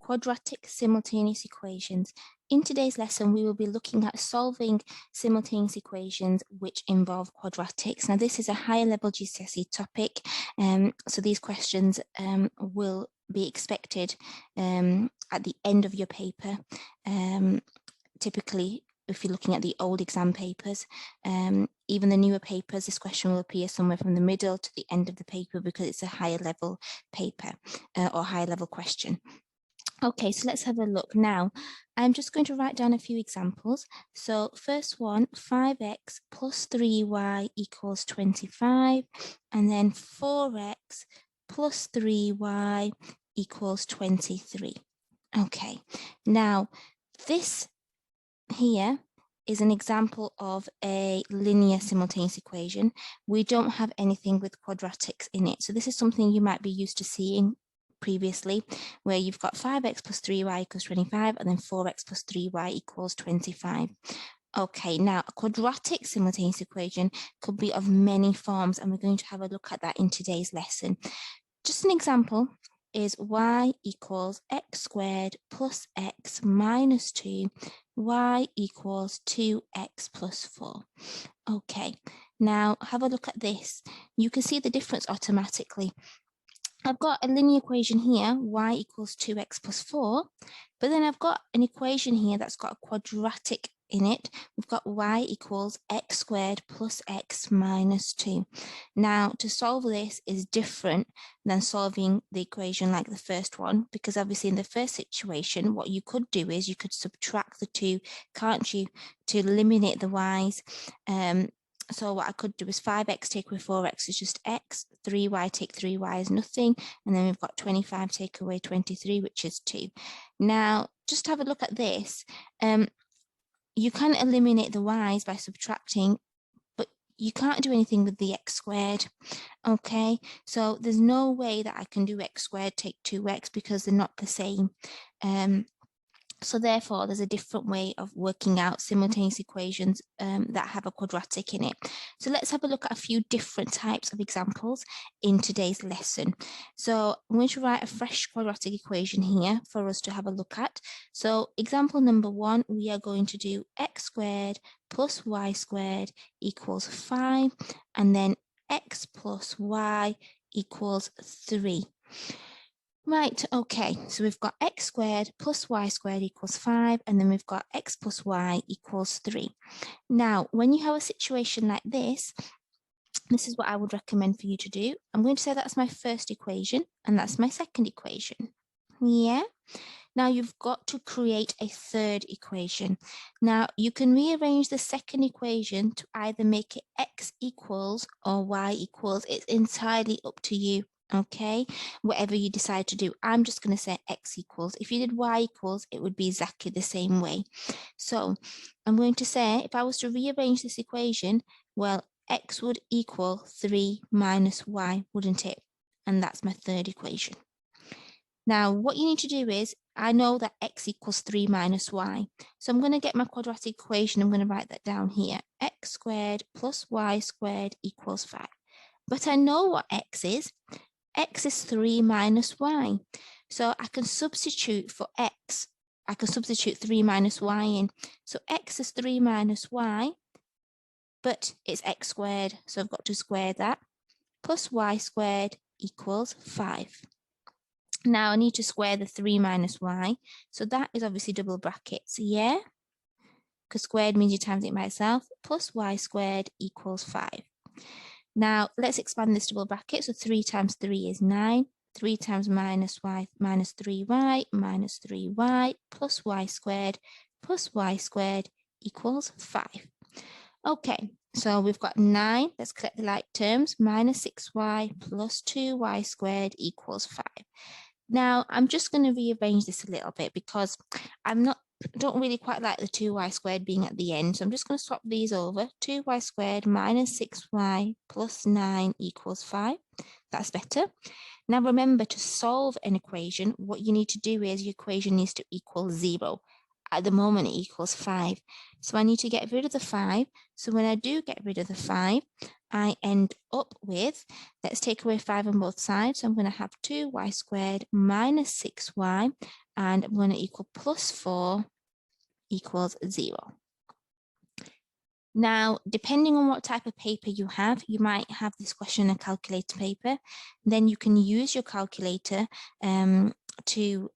quadratic simultaneous equations. In today's lesson, we will be looking at solving simultaneous equations which involve quadratics. Now, this is a higher level GCSE topic, so these questions will be expected at the end of your paper. Typically, if you're looking at the old exam papers, even the newer papers, this question will appear somewhere from the middle to the end of the paper because it's a higher level paper or higher level question. Okay, so let's have a look. Now, I'm just going to write down a few examples. So first one, 5x plus 3y equals 25, and then 4x plus 3y equals 23. Okay, now this here is an example of a linear simultaneous equation. We don't have anything with quadratics in it. So this is something you might be used to seeing previously, where you've got 5x plus 3y equals 25, and then 4x plus 3y equals 25. Okay, now a quadratic simultaneous equation could be of many forms, and we're going to have a look at that in today's lesson. Just an example is y equals x squared plus x minus 2, y equals 2x plus 4. Okay, now have a look at this. You can see the difference automatically. I've got a linear equation here, y equals 2x plus 4, but then I've got an equation here that's got a quadratic in it. We've got y equals x squared plus x minus 2. Now, to solve this is different than solving the equation like the first one, because obviously in the first situation, what you could do is you could subtract the 2, can't you, to eliminate the y's. So what I could do is 5x take away 4x is just x, 3y take 3y is nothing, and then we've got 25 take away 23, which is 2. Now, just have a look at this. You can eliminate the y's by subtracting, but you can't do anything with the x squared. Okay, so there's no way that I can do x squared take 2x because they're not the same. So therefore, there's a different way of working out simultaneous equations that have a quadratic in it. So let's have a look at a few different types of examples in today's lesson. So I'm going to write a fresh quadratic equation here for us to have a look at. So example number 1, we are going to do x squared plus y squared equals 5, and then x plus y equals 3. Right, okay, so we've got x squared plus y squared equals 5, and then we've got x plus y equals 3. Now, when you have a situation like this is what I would recommend for you to do. I'm going to say that's my first equation, and that's my second equation. Yeah? Now you've got to create a third equation. Now you can rearrange the second equation to either make it x equals or y equals. It's entirely up to you. Okay, whatever you decide to do. I'm just going to say x equals. If you did y equals, it would be exactly the same way. So I'm going to say, if I was to rearrange this equation, well, x would equal 3 minus y, wouldn't it? And that's my third equation. Now, what you need to do is, I know that x equals 3 minus y. So I'm going to get my quadratic equation. I'm going to write that down here. X squared plus y squared equals 5. But I know what x is. X is 3 minus y. So I can substitute for x. I can substitute 3 minus y in. So x is 3 minus y, but it's x squared. So I've got to square that. Plus y squared equals 5. Now I need to square the 3 minus y. So that is obviously double brackets, yeah? Because squared means you times it by itself. Plus y squared equals 5. Now, let's expand this double bracket. So 3 times 3 is 9. 3 times minus y minus 3y minus 3y plus y squared equals 5. Okay, so we've got 9. Let's collect the like terms. Minus 6y plus 2y squared equals 5. Now, I'm just going to rearrange this a little bit because don't really quite like the 2y squared being at the end. So I'm just going to swap these over. 2y squared minus 6y plus 9 equals 5. That's better. Now remember, to solve an equation, what you need to do is your equation needs to equal 0. At the moment, it equals 5. So I need to get rid of the 5. So when I do get rid of the 5, I end up with, let's take away 5 on both sides. So I'm going to have 2y squared minus 6y, and I'm going to equal plus 4 equals 0. Now, depending on what type of paper you have, you might have this question in a calculator paper. Then you can use your calculator to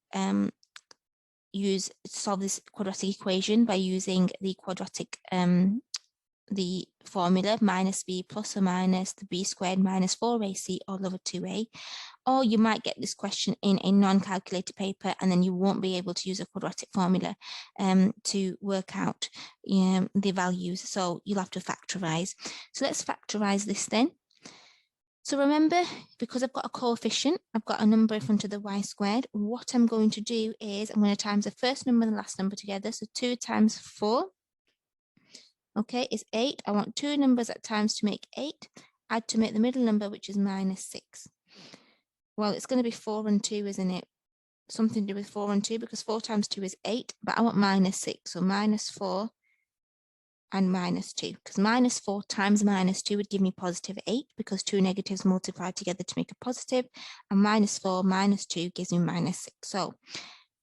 solve this quadratic equation by using the quadratic the formula minus b plus or minus the b squared minus 4ac all over 2a. Or you might get this question in a non-calculator paper, and then you won't be able to use a quadratic formula to work out the values. So you'll have to factorize. So let's factorize this then. So remember, because I've got a coefficient, I've got a number in front of the y squared. What I'm going to do is I'm going to times the first number and the last number together. So 2 times 4, okay, is 8. I want 2 numbers at times to make 8. Add to make the middle number, which is minus 6. Well, it's going to be 4 and 2, isn't it? Something to do with 4 and 2, because 4 times 2 is 8, but I want minus 6. So minus 4 and minus 2, because minus 4 times minus 2 would give me positive 8, because 2 negatives multiply together to make a positive, and minus 4 minus 2 gives me minus 6. So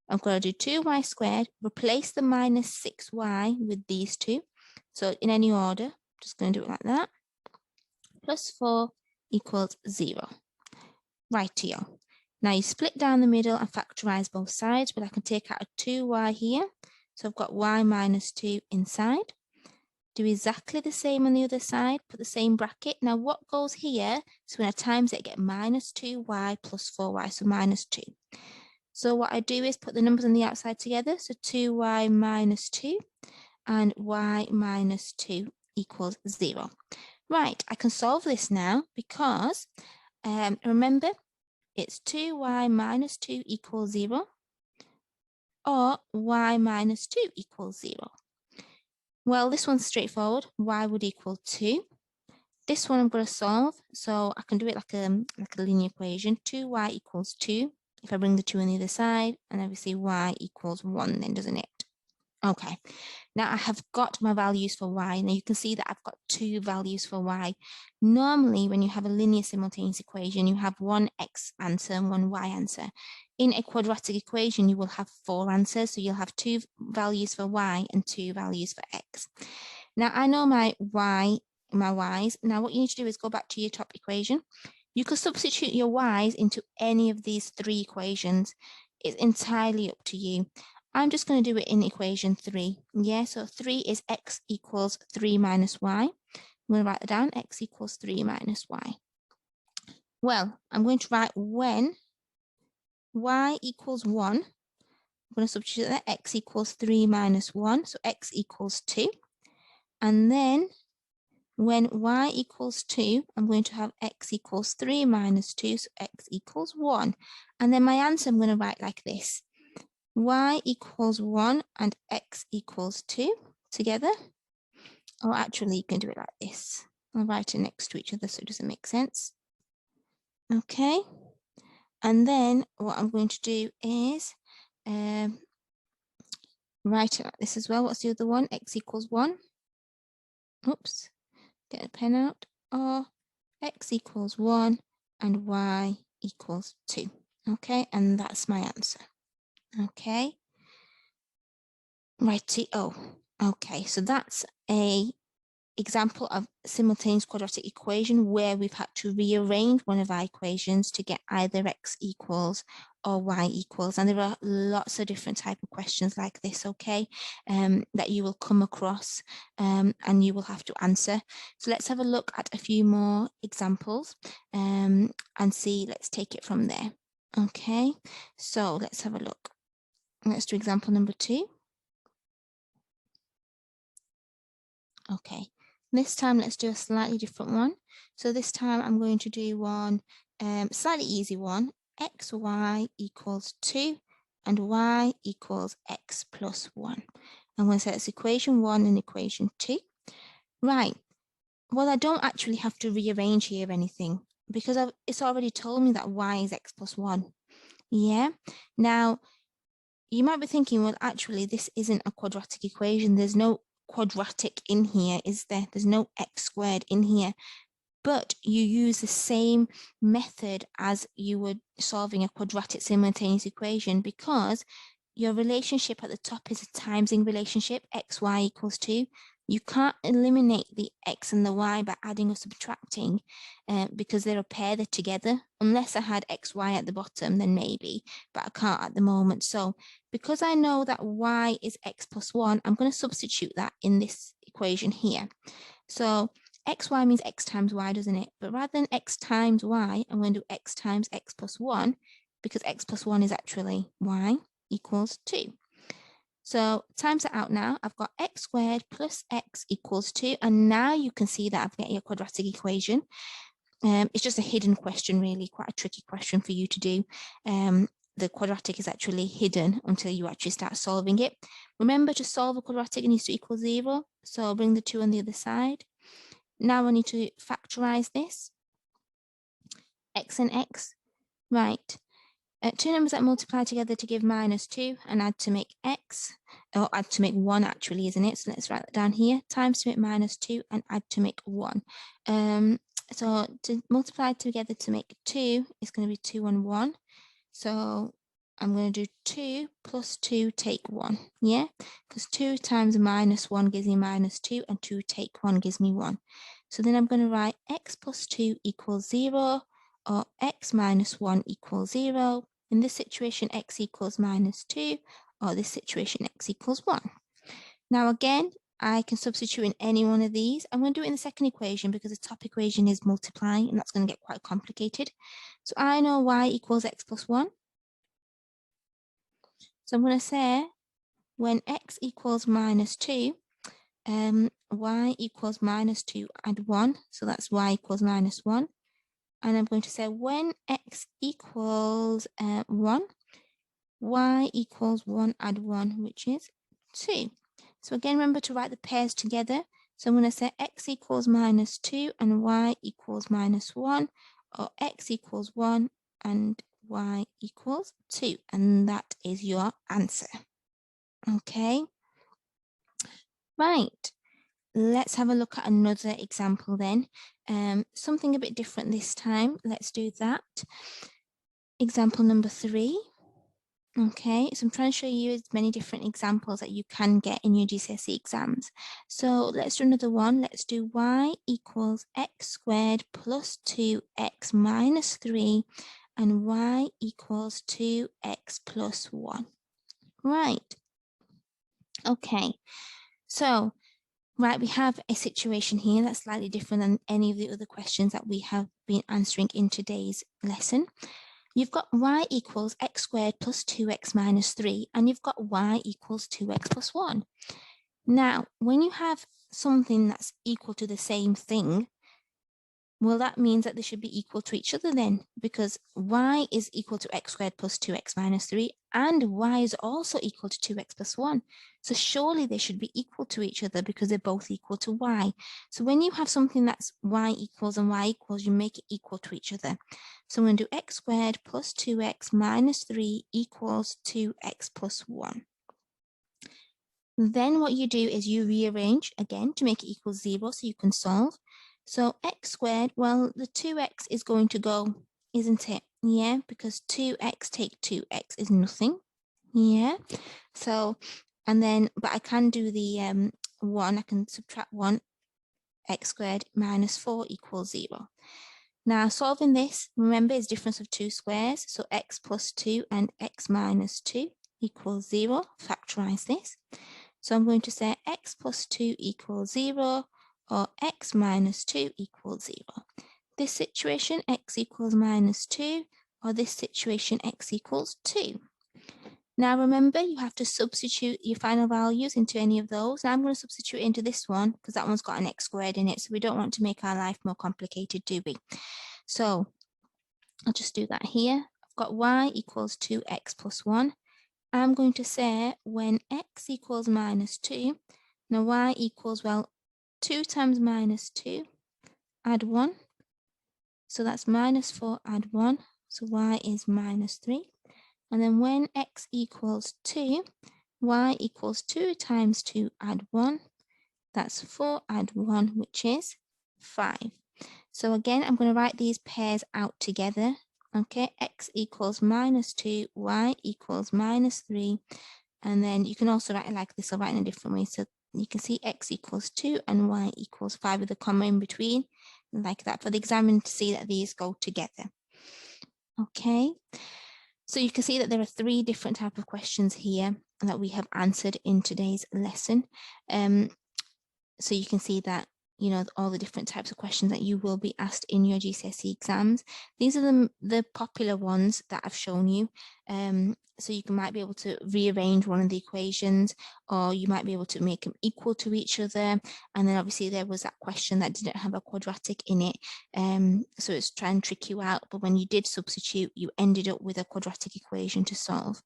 I'm going to do 2y squared, replace the minus 6y with these two. So in any order, I'm just going to do it like that. Plus 4 equals 0. Rightio. Now you split down the middle and factorize both sides, but I can take out a 2y here. So I've got y minus 2 inside. Do exactly the same on the other side, put the same bracket. Now what goes here, so when I times it, I get minus 2y plus 4y, so minus 2. So what I do is put the numbers on the outside together, so 2y minus 2 and y minus 2 equals 0. Right, I can solve this now because, remember, it's 2y minus 2 equals 0, or y minus 2 equals 0. Well, this one's straightforward. Y would equal 2. This one I'm going to solve, so I can do it like a linear equation. 2y equals 2. If I bring the 2 on the other side, and obviously y equals 1 then, doesn't it? Okay, now I have got my values for y. Now you can see that I've got 2 values for y. Normally, when you have a linear simultaneous equation, you have one x answer and one y answer. In a quadratic equation, you will have 4 answers. So you'll have 2 values for y and 2 values for x. Now I know my y's. Now what you need to do is go back to your top equation. You could substitute your y's into any of these 3 equations. It's entirely up to you. I'm just going to do it in equation 3. Yeah, so 3 is x equals 3 minus y. I'm going to write that down, x equals 3 minus y. Well, I'm going to write when y equals 1, I'm going to substitute that x equals 3 minus 1, so x equals 2. And then when y equals 2, I'm going to have x equals 3 minus 2, so x equals 1. And then my answer I'm going to write like this. Y equals 1 and x equals 2 together. Or actually, you can do it like this. I'll write it next to each other so it doesn't make sense. Okay. And then what I'm going to do is write it like this as well. What's the other one? X equals 1. Oops. Get a pen out. Or x equals 1 and y equals 2. Okay. And that's my answer. Okay. Righty. Oh, okay. So that's a example of simultaneous quadratic equation where we've had to rearrange one of our equations to get either x equals or y equals. And there are lots of different type of questions like this, okay, that you will come across and you will have to answer. So let's have a look at a few more examples and see, let's take it from there. Okay, so let's have a look. Let's do example number 2. Okay, this time let's do a slightly different one. So this time I'm going to do one slightly easy one. X, y equals 2 and y equals x plus 1. I'm going to say it's equation 1 and equation 2. Right, well, I don't actually have to rearrange here anything because it's already told me that y is x plus 1. Yeah, now you might be thinking, well, actually, this isn't a quadratic equation. There's no quadratic in here, is there? There's no x squared in here. but you use the same method as you were solving a quadratic simultaneous equation, because your relationship at the top is a timesing relationship, x, y equals 2. You can't eliminate the x and the y by adding or subtracting because they're a pair, they're together. Unless I had x, y at the bottom, then maybe, but I can't at the moment. So because I know that y is x plus 1, I'm going to substitute that in this equation here. So xy means x times y, doesn't it? But rather than x times y, I'm going to do x times x plus 1, because x plus 1 is actually y equals 2. So times it out now, I've got x squared plus x equals 2. And now you can see that I've got a quadratic equation. It's just a hidden question, really, quite a tricky question for you to do. The quadratic is actually hidden until you actually start solving it. Remember, to solve a quadratic, it needs to equal 0. So I'll bring the 2 on the other side. Now I need to factorize this. X and x, right. Two numbers that multiply together to give -2 and add to make x, or add to make 1 actually, isn't it? So let's write that down here. Times to make -2 and add to make 1. So to multiply together to make 2 is going to be 2 and 1. So I'm going to do 2 plus 2 take 1, yeah? Because 2 times -1 gives me -2, and 2 take 1 gives me 1. So then I'm going to write x plus 2 equals 0, or x minus 1 equals 0. In this situation, x equals -2, or this situation, x equals 1. Now again, I can substitute in any one of these. I'm going to do it in the second equation because the top equation is multiplying, and that's going to get quite complicated. So I know y equals x plus 1. So I'm going to say when x equals -2, y equals -2 add 1. So that's y equals -1. And I'm going to say when x equals 1, y equals 1 add 1, which is 2. So again, remember to write the pairs together. So I'm going to say x equals -2 and y equals -1, or x equals 1 and y equals 2. And that is your answer. Okay. Right. Let's have a look at another example then. Something a bit different this time. Let's do that. Example number 3. Okay, so I'm trying to show you as many different examples that you can get in your GCSE exams. So let's do another one. Let's do y equals x squared plus 2x minus 3 and y equals 2x plus 1. Right. Okay, so right, we have a situation here that's slightly different than any of the other questions that we have been answering in today's lesson. You've got y equals x squared plus 2x minus 3, and you've got y equals 2x plus 1. Now, when you have something that's equal to the same thing, well, that means that they should be equal to each other then, because y is equal to x squared plus 2x minus 3, and y is also equal to 2x plus 1. So surely they should be equal to each other because they're both equal to y. So when you have something that's y equals and y equals, you make it equal to each other. So I'm going to do x squared plus 2x minus 3 equals 2x plus 1. Then what you do is you rearrange again to make it equal 0 so you can solve. So x squared, well, the 2x is going to go, isn't it? Yeah, because 2x take 2x is nothing. Yeah, so, and then, but I can do the 1, I can subtract 1, x squared minus 4 equals 0. Now, solving this, remember, is difference of two squares. So x plus 2 and x minus 2 equals 0. Factorize this. So I'm going to say x plus 2 equals 0, or x minus 2 equals 0. This situation, x equals -2, or this situation, x equals 2. Now remember, you have to substitute your final values into any of those. Now I'm going to substitute into this one because that one's got an x squared in it, so we don't want to make our life more complicated, do we? So I'll just do that here. I've got y equals 2x plus 1. I'm going to say when x equals -2, now y equals, well, 2 times -2, add 1. So that's -4, add 1. So y is -3. And then when x equals 2, y equals 2 times 2, add 1. That's 4, add 1, which is 5. So again, I'm going to write these pairs out together. Okay, x equals -2, y equals -3. And then you can also write it like this or write in a different way. So you can see x equals 2 and y equals 5 with a comma in between, like that, for the examiner to see that these go together. Okay, so you can see that there are 3 different types of questions here that we have answered in today's lesson. So you can see that, you know, all the different types of questions that you will be asked in your GCSE exams. These are the popular ones that I've shown you. So you might be able to rearrange one of the equations, or you might be able to make them equal to each other. And then obviously there was that question that didn't have a quadratic in it. So it's trying to trick you out, but when you did substitute, you ended up with a quadratic equation to solve.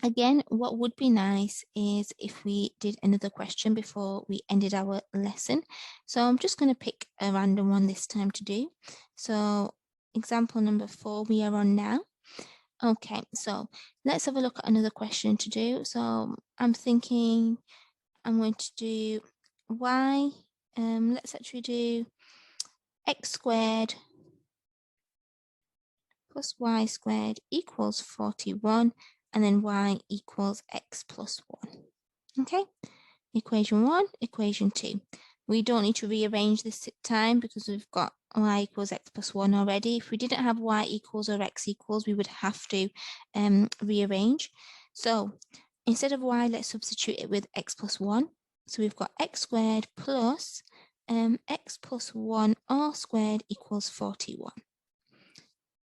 Again, what would be nice is if we did another question before we ended our lesson. So I'm just going to pick a random one this time to do. So example number 4 we are on now. Okay, so let's have a look at another question to do. So I'm thinking I'm going to do y, let's actually do x squared plus y squared equals 41. And then y equals x plus 1. Okay, equation 1, equation 2. We don't need to rearrange this time because we've got y equals x plus 1 already. If we didn't have y equals or x equals, we would have to rearrange. So instead of y, let's substitute it with x plus 1. So we've got x squared plus x plus 1 all squared equals 41.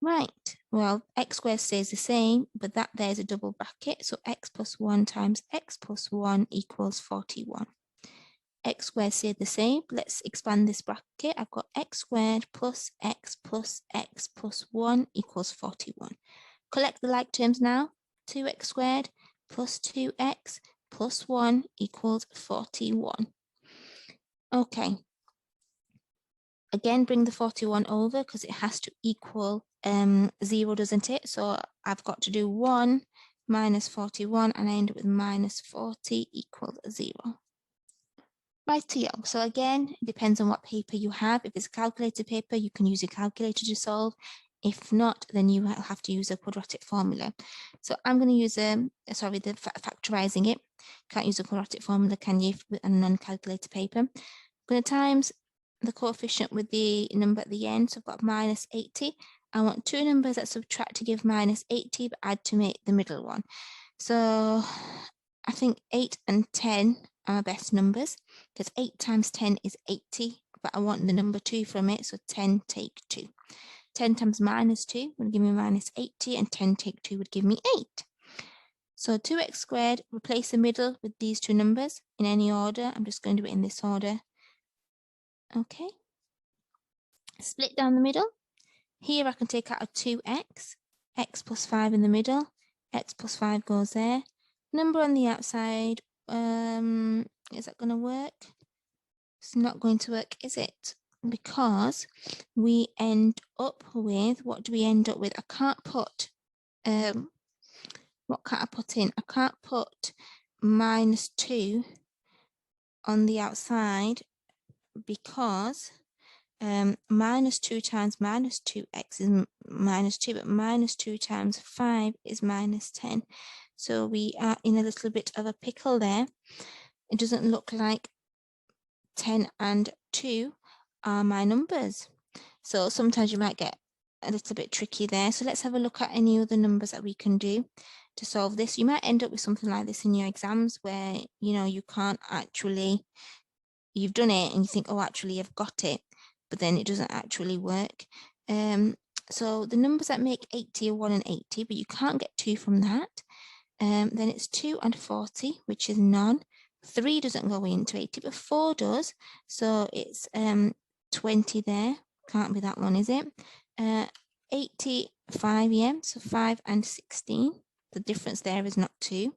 Right, well, x squared stays the same, but that there's a double bracket. So x plus 1 times x plus 1 equals 41. X squared stayed the same. Let's expand this bracket. I've got x squared plus x plus x plus 1 equals 41. Collect the like terms now. 2x squared plus 2x plus 1 equals 41. Okay. Again, bring the 41 over because it has to equal 0, doesn't it? So I've got to do 1 minus 41 and I end up with minus 40 equals 0. Rightio. So again, it depends on what paper you have. If it's a calculator paper, you can use a calculator to solve. If not, then you have to use a quadratic formula. So I'm going to use factorizing it. Can't use a quadratic formula, can you, with a non-calculator paper? I'm going to times the coefficient with the number at the end. So I've got minus 80. I want 2 numbers that subtract to give minus 80, but add to make the middle one. So I think 8 and 10 are my best numbers because 8 times 10 is 80, but I want the number 2 from it. So 10 take 2. 10 times minus 2 would give me minus 80, and 10 take 2 would give me 8. So 2x squared, replace the middle with these 2 numbers in any order. I'm just going to do it in this order. Okay. Split down the middle. Here I can take out a 2x, x plus 5 in the middle, x plus 5 goes there. Number on the outside, is that going to work? It's not going to work, is it? Because we end up with, what do we end up with? I can't put, what can't I put in? I can't put minus 2 on the outside because minus 2 times minus 2x is minus 2, but minus 2 times 5 is minus 10. So we are in a little bit of a pickle there. It doesn't look like 10 and 2 are my numbers. So sometimes you might get a little bit tricky there. So let's have a look at any other numbers that we can do to solve this. You might end up with something like this in your exams where, you know, you can't actually, you've done it and you think, oh, actually I've got it, but then it doesn't actually work. So the numbers that make 80 are 1 and 80, but you can't get 2 from that. Then it's 2 and 40, which is none. 3 doesn't go into 80, but 4 does. So it's 20 there. Can't be that one, is it? 85, yeah. So 5 and 16. The difference there is not 2.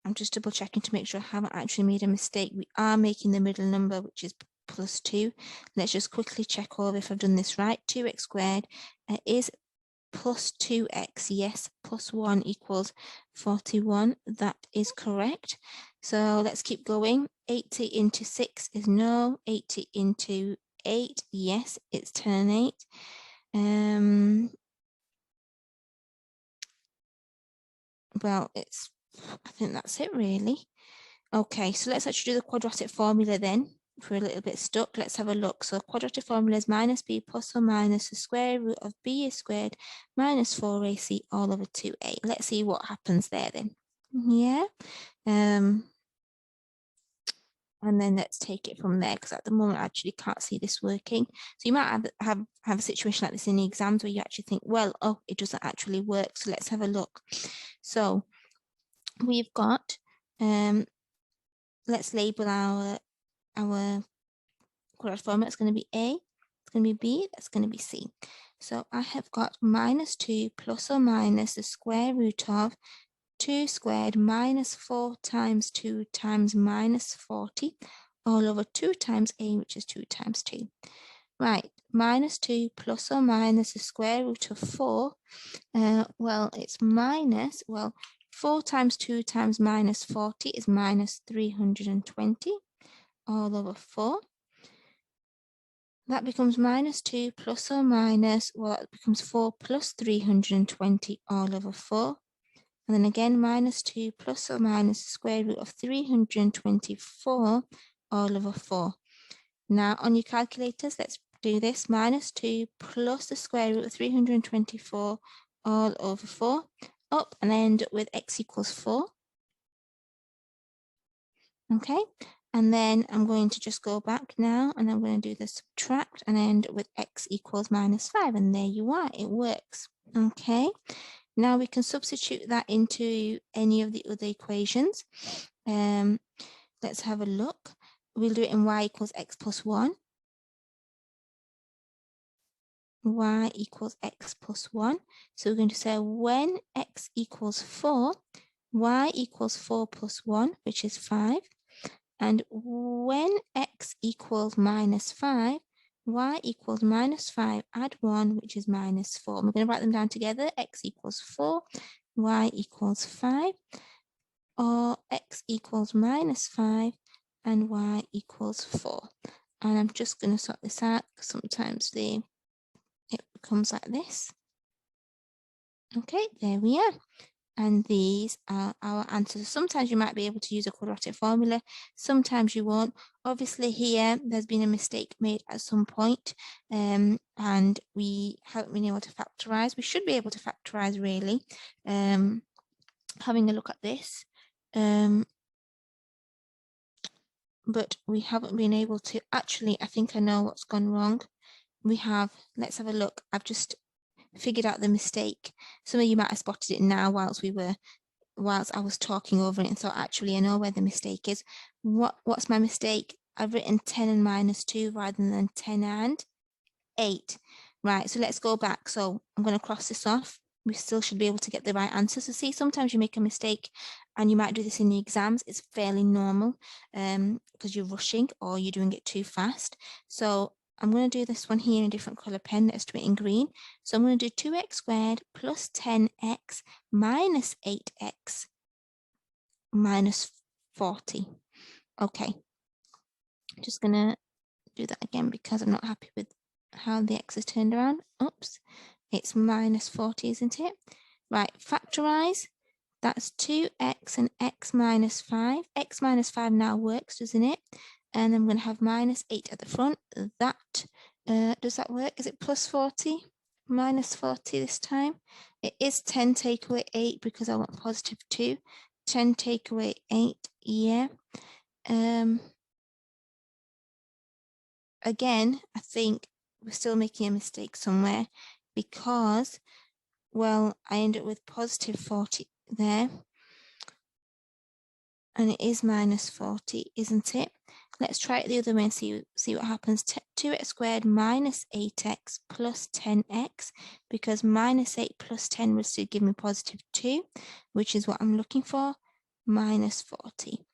I'm just double checking to make sure I haven't actually made a mistake. We are making the middle number, which is plus 2. Let's just quickly check over if I've done this right. 2x squared is plus 2x. Yes, plus 1 equals 41. That is correct. So let's keep going. 80 into 6 is no. 80 into 8, yes, it's 10 and 8. Well, I think that's it really. Okay, so let's actually do the quadratic formula then. If we're a little bit stuck, let's have a look. So quadratic formula is minus b plus or minus the square root of b squared minus 4ac all over 2a. Let's see what happens there then. Yeah. And then let's take it from there, because at the moment I actually can't see this working. So you might have a situation like this in the exams where you actually think, well, oh, it doesn't actually work. So let's have a look. So we've got, let's label our quadratic formula. It's going to be A, it's going to be B, that's going to be C. So I have got minus 2 plus or minus the square root of 2 squared minus 4 times 2 times minus 40 all over 2 times A, which is 2 times 2. Right, minus 2 plus or minus the square root of 4. Well, it's minus, well, 4 times 2 times minus 40 is minus 320 all over 4. That becomes minus 2 plus or minus, well, it becomes 4 plus 320 all over 4. And then again, minus 2 plus or minus the square root of 324 all over 4. Now, on your calculators, let's do this. Minus 2 plus the square root of 324 all over 4. Up and end with x equals 4. Okay, and then I'm going to just go back now and I'm going to do the subtract and end with x equals minus 5. And there you are, it works. Okay, now we can substitute that into any of the other equations. Let's have a look. We'll do it in y equals x plus 1. Y equals x plus 1. So we're going to say when x equals 4, y equals 4 plus 1, which is 5. And when x equals minus 5, y equals minus 5, add 1, which is minus 4. And we're going to write them down together. X equals 4, y equals 5, or x equals minus 5, and y equals 4. And I'm just going to sort this out, because sometimes it becomes like this. Okay, there we are. And these are our answers. Sometimes you might be able to use a quadratic formula, sometimes you won't. Obviously here, there's been a mistake made at some point, and we haven't been able to factorize. We should be able to factorize really, having a look at this. But we haven't been able to. Actually, I think I know what's gone wrong. Let's have a look. I've just figured out the mistake. Some of you might have spotted it now whilst I was talking over it and thought, actually, I know where the mistake is. What's my mistake? I've written 10 and minus 2 rather than 10 and 8. Right, so let's go back. So I'm going to cross this off. We still should be able to get the right answer. So see, sometimes you make a mistake and you might do this in the exams. It's fairly normal because you're rushing or you're doing it too fast. So I'm going to do this one here in a different color pen. Let's do it in green. So I'm going to do 2x squared plus 10x minus 8x minus 40. Okay, just going to do that again because I'm not happy with how the x is turned around. Oops, it's minus 40, isn't it? Right, factorize. That's 2x and x minus 5. X minus 5 now works, doesn't it? And I'm going to have minus 8 at the front. That, does that work? Is it plus 40? Minus 40 this time. It is 10 take away 8 because I want positive 2. 10 take away 8, yeah. Again, I think we're still making a mistake somewhere because, well, I end up with positive 40 there. And it is minus 40, isn't it? Let's try it the other way and see what happens. 2x squared minus 8x plus 10x, because minus 8 plus 10 will still give me positive 2, which is what I'm looking for, minus 40.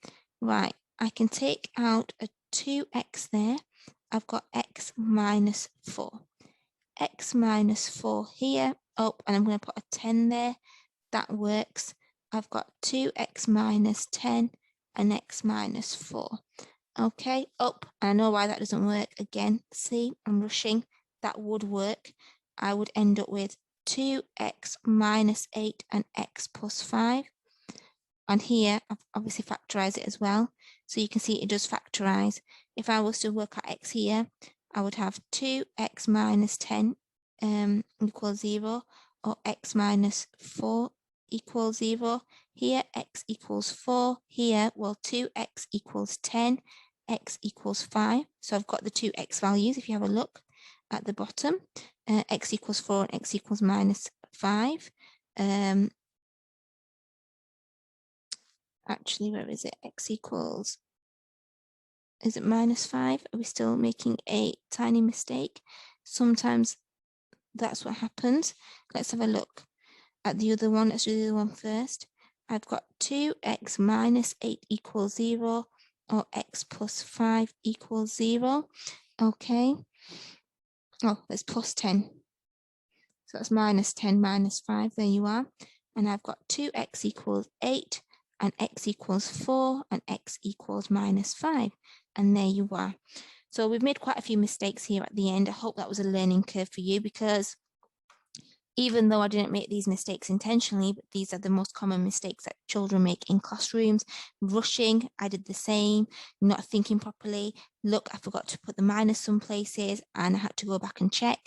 Right, I can take out a 2x there. I've got x minus 4. X minus 4 here, Oh, and I'm going to put a 10 there. That works. I've got 2x minus 10 and x minus 4. Okay, up. I know why that doesn't work. Again, see, I'm rushing. That would work. I would end up with 2x minus 8 and x plus 5. And here, I've obviously factorized it as well. So you can see it does factorize. If I was to work out x here, I would have 2x minus 10 equals 0, or x minus 4 equals 0. Here, x equals 4. Here, well, 2x equals 10, x equals 5. So I've got the two x values. If you have a look at the bottom, x equals 4 and x equals minus 5. Actually, where is it? X equals, is it minus 5? Are we still making a tiny mistake? Sometimes that's what happens. Let's have a look at the other one. Let's do the other one first. I've got 2x minus 8 equals 0, or x plus 5 equals 0. Okay. Oh, that's plus 10. So that's minus 10 minus 5. There you are. And I've got 2x equals 8, and x equals 4, and x equals minus 5. And there you are. So we've made quite a few mistakes here at the end. I hope that was a learning curve for you, because even though I didn't make these mistakes intentionally, but these are the most common mistakes that children make in classrooms. Rushing, I did the same, not thinking properly. Look, I forgot to put the minus some places and I had to go back and check.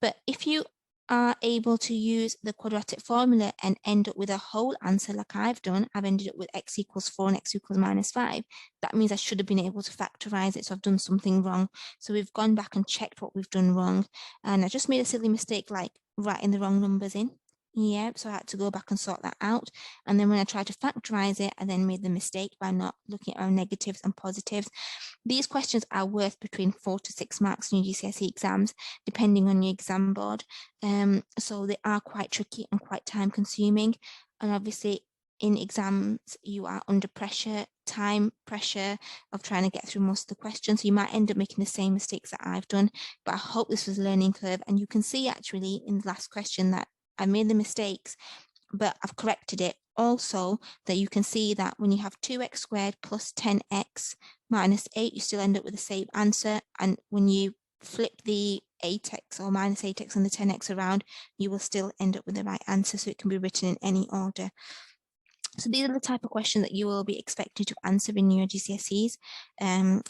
But if you are able to use the quadratic formula and end up with a whole answer like I've done, I've ended up with x equals 4 and x equals minus 5. That means I should have been able to factorize it, so I've done something wrong. So we've gone back and checked what we've done wrong. And I just made a silly mistake like writing the wrong numbers in. Yeah, so I had to go back and sort that out. And then when I tried to factorize it, I then made the mistake by not looking at our negatives and positives. These questions are worth between 4 to 6 marks in your GCSE exams, depending on your exam board. So they are quite tricky and quite time consuming. And obviously in exams, you are under pressure, time pressure of trying to get through most of the questions. So you might end up making the same mistakes that I've done, but I hope this was a learning curve. And you can see actually in the last question that I made the mistakes, but I've corrected it. Also, that you can see that when you have 2x squared plus 10x minus 8, you still end up with the same answer. And when you flip the 8x or minus 8x and the 10x around, you will still end up with the right answer. So it can be written in any order. So these are the type of questions that you will be expected to answer in your GCSEs.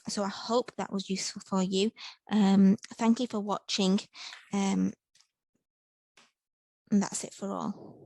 So I hope that was useful for you. Thank you for watching. And that's it for all.